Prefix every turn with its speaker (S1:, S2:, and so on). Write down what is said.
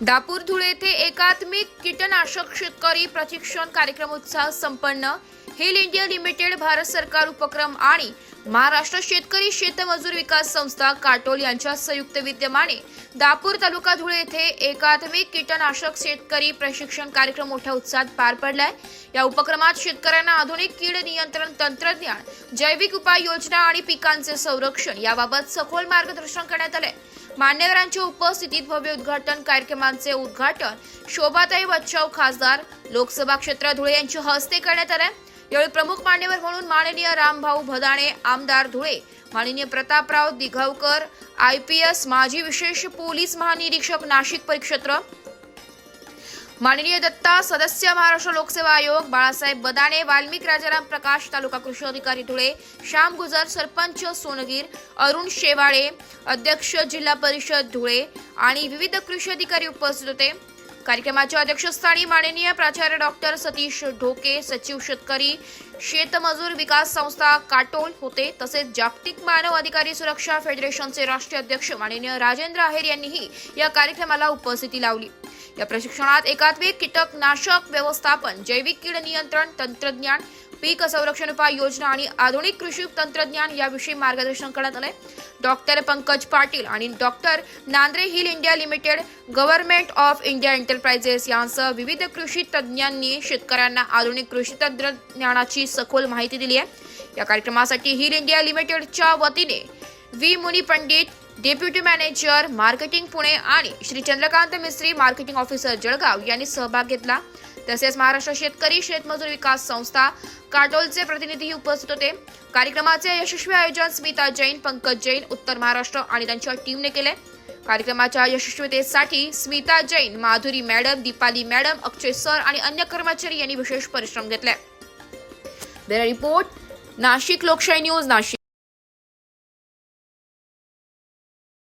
S1: दापूर धुळे येथे एकात्मिक कीटकनाशक शेतकरी प्रशिक्षण कार्यक्रम उत्साह संपन्न। हिल इंडिया लिमिटेड, भारत सरकार उपक्रम आणि महाराष्ट्र शेतकरी शेतमजूर विकास संस्था काटोल यांच्या संयुक्त विद्यमाने दापूर तालुका धुळे येथे एकात्मिक कीटकनाशक शेतकरी प्रशिक्षण कार्यक्रम मोठ्या उत्साहात पार पडलाय। या उपक्रमात शेतकऱ्यांना आधुनिक कीड नियंत्रण तंत्रज्ञान, जैविक उपाययोजना आणि पिकांचे संरक्षण याबाबत सखोल मार्गदर्शन करण्यात आले। मान्यवरांच्या उपस्थितीत भव्य उद्घाटन कार्यक्रमाचे उद्घाटन शोभाताई बच्चाव, खासदार लोकसभा क्षेत्र धुळे यांच्या हस्ते करण्यात आले। यावेळी प्रमुख मान्यवर म्हणून माननीय रामभाऊ भदाणे, आमदार धुळे, माननीय प्रतापराव दिघावकर, IPS माजी विशेष पोलीस महानिरीक्षक नाशिक परिक्षेत्र, माननीय दत्ता सदस्य महाराष्ट्र लोकसेवा आयोग, बाळासाहेब बदाणे, वाल्मिक राजाराम प्रकाश, तालुका कृषी अधिकारी धुळे, श्याम गुजर, सरपंच सोनगीर, अरुण शेवाळे, अध्यक्ष जिल्हा परिषद धुळे आणि विविध कृषी अधिकारी उपस्थित होते। कार्यक्रमाच्या अध्यक्षस्थानी माननीय प्राचार्य डॉक्टर सतीश ढोके, सचिव शेतकरी शेतमजूर विकास संस्था काटोल होते। तसेच जागतिक मानव अधिकारी सुरक्षा फेडरेशनचे राष्ट्रीय अध्यक्ष माननीय राजेंद्र आहेर यांनीही या कार्यक्रमाला उपस्थिती लावली। या प्रशिक्षणात एकात्मिक कीटकनाशक व्यवस्थापन, जैविक कीड नियंत्रण तंत्रज्ञान, पीक संरक्षण उपाय योजना आणि आधुनिक कृषी तंत्रज्ञान याविषयी मार्गदर्शन करण्यात आले। डॉक्टर पंकज पाटील आणि doctor Nandre, hill India limited, government of India enterprises यांसह विविध कृषी तज्ज्ञांनी शेतकऱ्यांना आधुनिक कृषी तंत्रज्ञानाची सखोल माहिती दिली आहे। या कार्यक्रमासाठी हिल इंडिया लिमिटेडच्या वतीने V Muni Pandit, deputy manager marketing Pune आणि श्री चंद्रकांत मिस्त्री, मार्केटिंग ऑफिसर जळगाव यांनी सहभाग घेतला। तसेच महाराष्ट्र शेतकरी शेतमजूर विकास संस्था काटोलचे प्रतिनिधी उपस्थित होते। कार्यक्रमाचे यशस्वी आयोजन स्मिता जैन, पंकज जैन, उत्तर महाराष्ट्र आणि त्यांच्या टीमने केले। कार्यक्रमाच्या यशस्वीतेसाठी स्मिता जैन, माधुरी मॅडम, दीपाली मॅडम, अक्षय सर आणि अन्य कर्मचारी यांनी विशेष परिश्रम घेतले। ब्युरो रिपोर्ट, नाशिक लोकशाही न्यूज, नाशिक।